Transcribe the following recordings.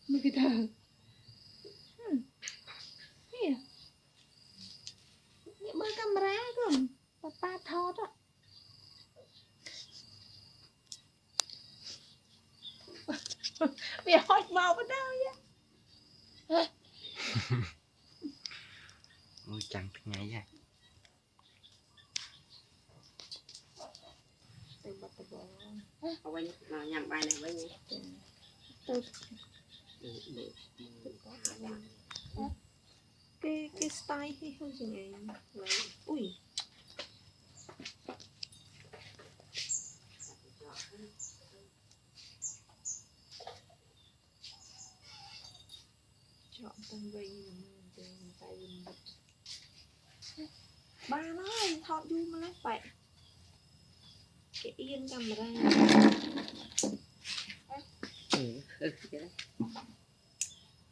Look at her. Here. Nhẹ bơ camera cơ. Papa thọt á. Mẹ hỏi màu vào đâu vậy? Ôi chẳng thích ngay vậy. Ở bên nào nhằm bài này với nhỉ? Cái style hay hơn gì này. Ui. Chọn tầng vây tay bật. Ba nói thọt du mà nó phải cái yên camera.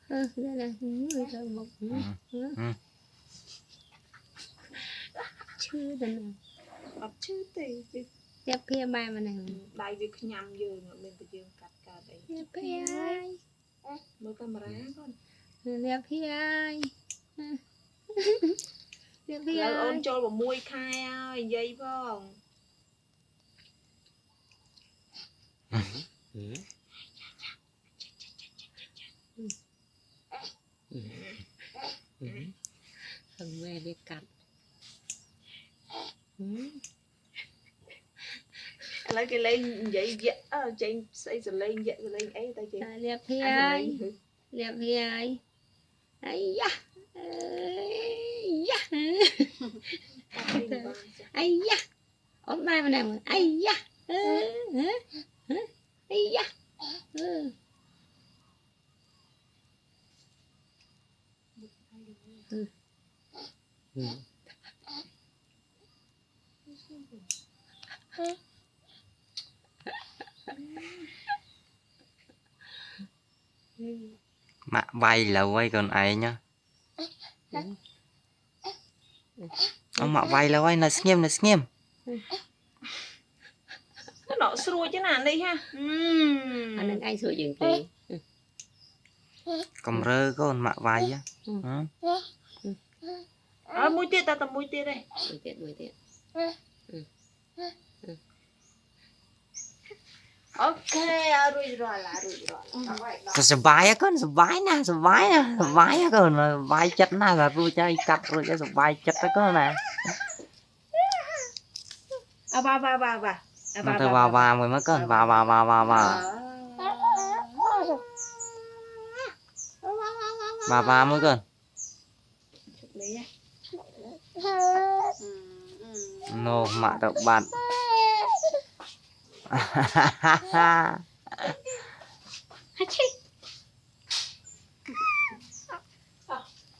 Đây là người thợ một chưa tình Ấp chứ thì tiếp kia bài mà này đại việc nhầm dương mình tự dương cắt cả đấy. tiếp kia ai Mở camera con. tiếp kia ai tiếp kia Là ôn ai cho vào môi khai ơi dây không. phần mẹ đi cắt Lấy cái lên vậy chị xây rồi lên vậy rồi lên ấy tay chị. tiếp kia ai tiếp kia ai ai da ai da ốm bài mà nào ai da ai da Mạ vay là quay còn ấy nhá. Ông mạ vay là quay là nghiêm. Nó xua chứ nào đi ha. anh đừng ai sửa chuyện gì Cầm rơ con mạ vay á. Mũi tiết ta tầm mũi tiết đây. mũi tiết Ok, rồi. Có sờ vai á con, sờ vai nè á con, vai chất nè là rồi cho cắt rồi cho sờ vai chất á con nè. Ba. Nó từ vào mới mất con, vào. Vào mới con. Nô mạ đậu bạn.